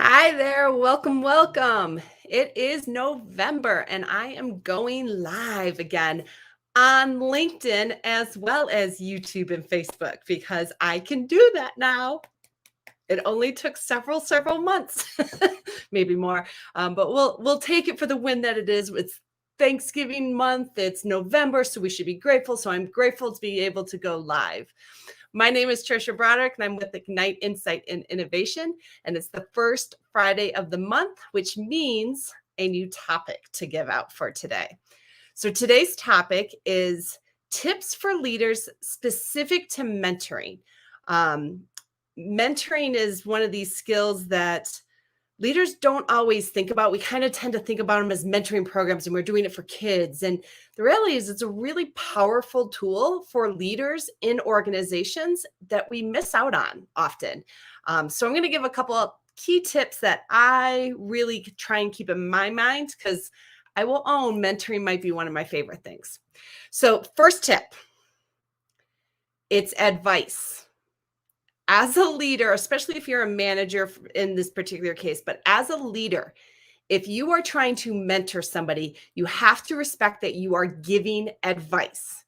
Hi there. Welcome, welcome. It is November and I am going live again on LinkedIn as well as YouTube and Facebook because I can do that now. It only took several months, maybe more, but we'll take it for the win that it is. It's Thanksgiving month. It's November, so we should be grateful. So I'm grateful to be able to go live. My name is Trisha Broderick, and I'm with Ignite Insight and Innovation. And it's the first Friday of the month, which means a new topic to give out for today. So today's topic is tips for leaders specific to mentoring. Um, Mentoring is one of these skills that leaders don't always think about. We kind of tend to think about them as mentoring programs and we're doing it for kids. And the reality is it's a really powerful tool for leaders in organizations that we miss out on often. So I'm going to give a couple of key tips that I really try and keep in my mind because I will own mentoring might be one of my favorite things. So first tip, it's advice. As a leader, especially if you're a manager in this particular case, but as a leader, if you are trying to mentor somebody, you have to respect that you are giving advice.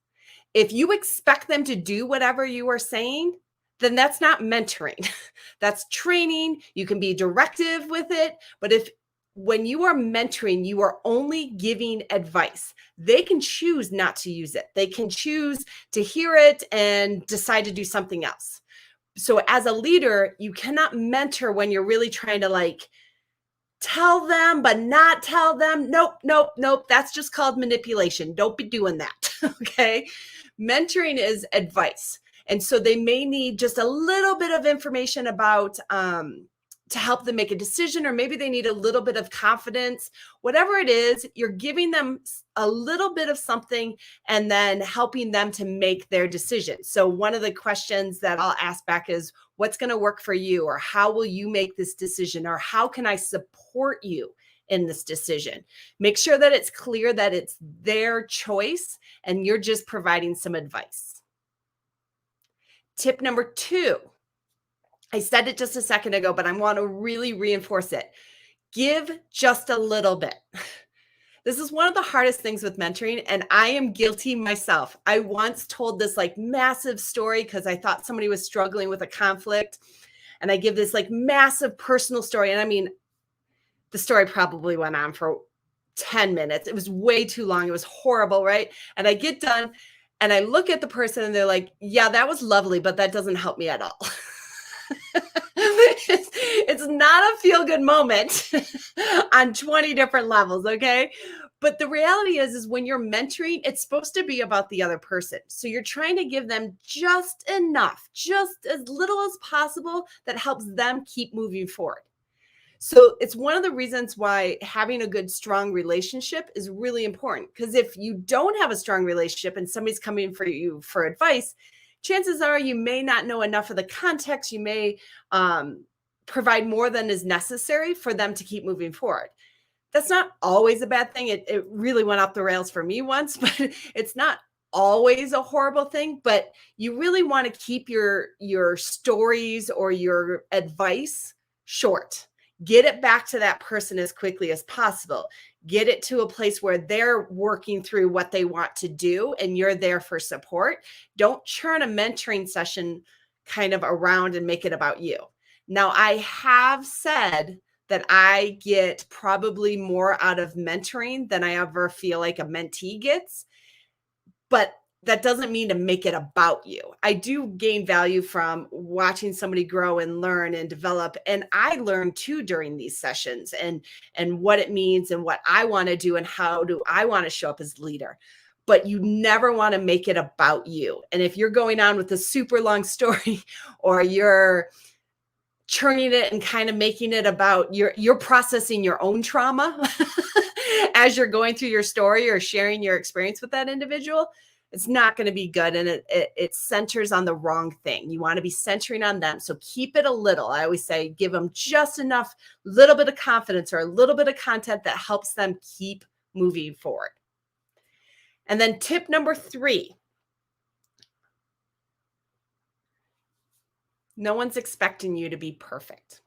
If you expect them to do whatever you are saying, then that's not mentoring. That's training. You can be directive with it. But if when you are mentoring, you are only giving advice, they can choose not to use it. They can choose to hear it and decide to do something else. So as a leader, you cannot mentor when you're really trying to tell them, but not tell them. Nope, nope, nope. That's just called manipulation. Don't be doing that. Okay. Mentoring is advice. And so they may need just a little bit of information about to help them make a decision, or maybe they need a little bit of confidence. Whatever it is, you're giving them a little bit of something and then helping them to make their decision. So one of the questions that I'll ask back is, what's going to work for you? Or how will you make this decision? Or how can I support you in this decision? Make sure that it's clear that it's their choice and you're just providing some advice. Tip number 2, I said it just a second ago, but I want to really reinforce it. Give just a little bit. This is one of the hardest things with mentoring, and I am guilty myself. I once told this massive story because I thought somebody was struggling with a conflict, and I give this massive personal story. And I mean, the story probably went on for 10 minutes. It was way too long. It was horrible, right? And I get done and I look at the person and they're like, yeah, that was lovely, but that doesn't help me at all. It's not a feel-good moment on 20 different levels, okay? But the reality is when you're mentoring, it's supposed to be about the other person. So you're trying to give them just enough, just as little as possible that helps them keep moving forward. So it's one of the reasons why having a good, strong relationship is really important. Because if you don't have a strong relationship and somebody's coming for you for advice, chances are you may not know enough of the context. You may provide more than is necessary for them to keep moving forward. That's not always a bad thing. It really went off the rails for me once, but it's not always a horrible thing. But you really want to keep your stories or your advice short. Get it back to that person as quickly as possible. Get it to a place where they're working through what they want to do and you're there for support. Don't churn a mentoring session kind of around and make it about you. Now, I have said that I get probably more out of mentoring than I ever feel like a mentee gets, but that doesn't mean to make it about you. I do gain value from watching somebody grow and learn and develop. And I learn too during these sessions and what it means and what I want to do and how do I want to show up as a leader. But you never want to make it about you. And if you're going on with a super long story or you're churning it and kind of making it about you're processing your own trauma as you're going through your story or sharing your experience with that individual, it's not going to be good. And it centers on the wrong thing. You want to be centering on them. So keep it a little. I always say, give them just enough, little bit of confidence or a little bit of content that helps them keep moving forward. And then tip number 3, no one's expecting you to be perfect.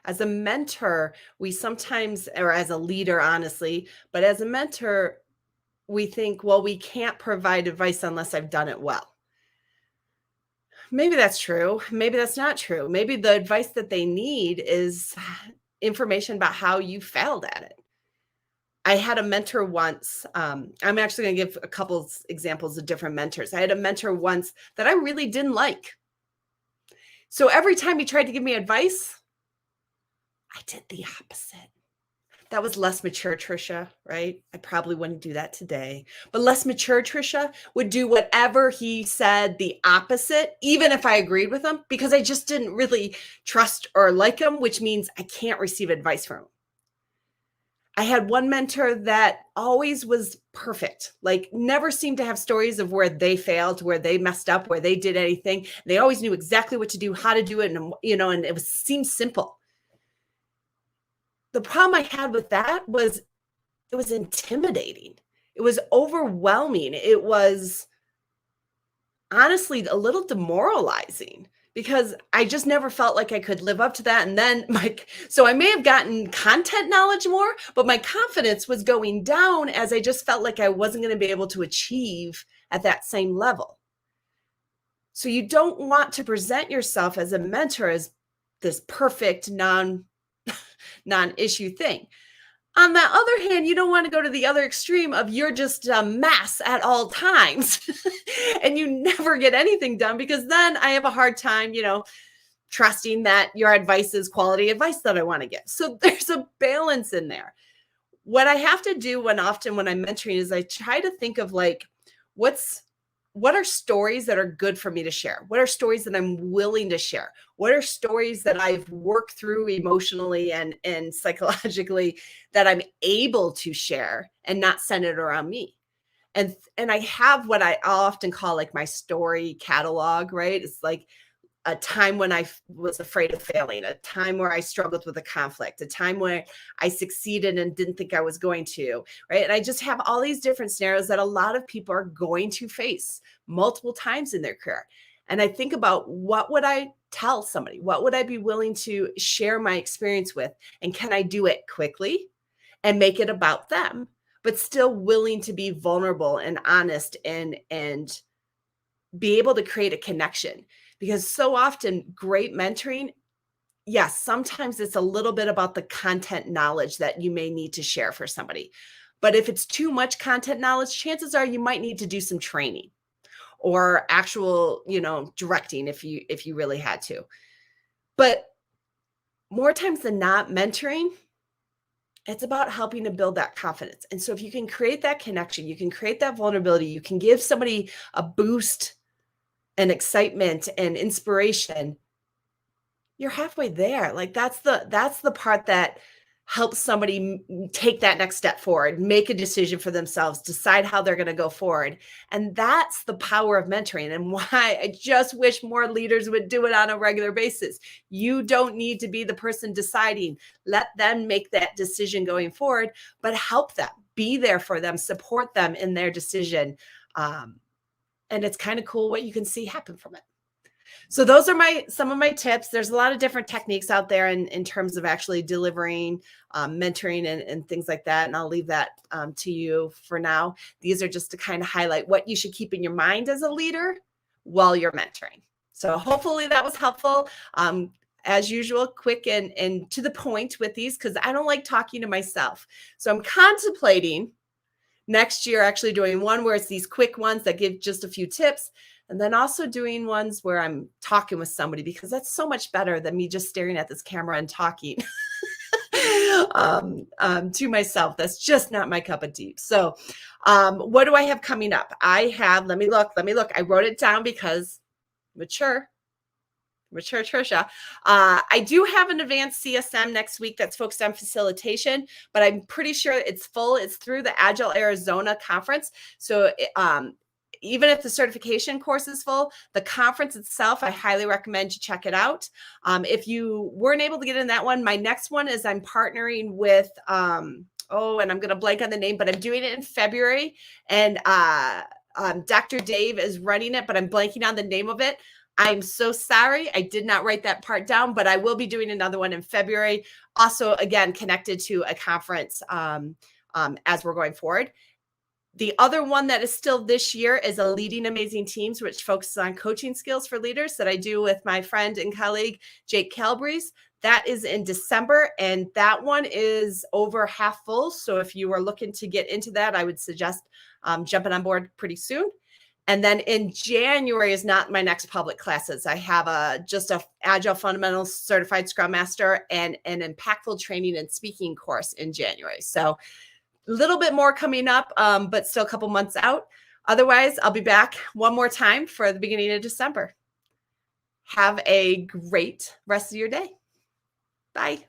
As a mentor, we sometimes, or as a leader, honestly, but as a mentor, we think, well, we can't provide advice unless I've done it well. Maybe that's true. Maybe that's not true. Maybe the advice that they need is information about how you failed at it. I had a mentor once. I'm actually going to give a couple examples of different mentors. I had a mentor once that I really didn't like. So every time he tried to give me advice, I did the opposite. That was less mature Trisha, right? I probably wouldn't do that today. But less mature Trisha would do whatever he said the opposite, even if I agreed with him, because I just didn't really trust or like him, which means I can't receive advice from him. I had one mentor that always was perfect, like never seemed to have stories of where they failed, where they messed up, where they did anything. They always knew exactly what to do, how to do it, and and it seemed simple. The problem I had with that was it was intimidating. It was overwhelming. It was honestly a little demoralizing because I just never felt like I could live up to that. And then so I may have gotten content knowledge more, but my confidence was going down as I just felt like I wasn't going to be able to achieve at that same level. So you don't want to present yourself as a mentor as this perfect non-issue thing. On the other hand, you don't want to go to the other extreme of you're just a mess at all times and you never get anything done, because then I have a hard time, trusting that your advice is quality advice that I want to give. So there's a balance in there. What I have to do when I'm mentoring is I try to think of like, what are stories that are good for me to share? What are stories that I'm willing to share? What are stories that I've worked through emotionally and psychologically that I'm able to share and not center around me? And I have what I often call like my story catalog, right? It's like a time when I was afraid of failing, a time where I struggled with a conflict, a time where I succeeded and didn't think I was going to, right? And I just have all these different scenarios that a lot of people are going to face multiple times in their career. And I think about, what would I tell somebody? What would I be willing to share my experience with? And can I do it quickly and make it about them, but still willing to be vulnerable and honest and be able to create a connection? Because so often great mentoring, yes, sometimes it's a little bit about the content knowledge that you may need to share for somebody. But if it's too much content knowledge, chances are you might need to do some training or actual, directing if you really had to. But more times than not, mentoring, it's about helping to build that confidence. And so if you can create that connection, you can create that vulnerability, you can give somebody a boost and excitement and inspiration, you're halfway there. Like that's the part that helps somebody take that next step forward, make a decision for themselves, decide how they're going to go forward. And that's the power of mentoring, and why I just wish more leaders would do it on a regular basis. You don't need to be the person deciding. Let them make that decision going forward, but help them, be there for them, support them in their decision. And it's kind of cool what you can see happen from it. So those are some of my tips. There's a lot of different techniques out there in terms of actually delivering mentoring and things like that. And I'll leave that to you for now. These are just to kind of highlight what you should keep in your mind as a leader while you're mentoring. So hopefully that was helpful. As usual, quick and to the point with these, because I don't like talking to myself. So I'm contemplating next year actually doing one where it's these quick ones that give just a few tips, and then also doing ones where I'm talking with somebody, because that's so much better than me just staring at this camera and talking to myself. That's just not my cup of tea. So what do I have coming up? I have, let me look. I wrote it down because mature Trisha. I do have an advanced CSM next week that's focused on facilitation, but I'm pretty sure it's full. It's through the Agile Arizona conference. So even if the certification course is full, the conference itself, I highly recommend you check it out. If you weren't able to get in that one, my next one is I'm partnering with, and I'm going to blank on the name, but I'm doing it in February. And Dr. Dave is running it, but I'm blanking on the name of it. I'm so sorry. I did not write that part down, but I will be doing another one in February. Also, again, connected to a conference as we're going forward. The other one that is still this year is a Leading Amazing Teams, which focuses on coaching skills for leaders that I do with my friend and colleague, Jake Calabrese. That is in December, and that one is over half full. So if you are looking to get into that, I would suggest jumping on board pretty soon. And then in January is not my next public classes. I have just a Agile Fundamentals Certified Scrum Master and an impactful training and speaking course in January. So a little bit more coming up, but still a couple months out. Otherwise, I'll be back one more time for the beginning of December. Have a great rest of your day. Bye.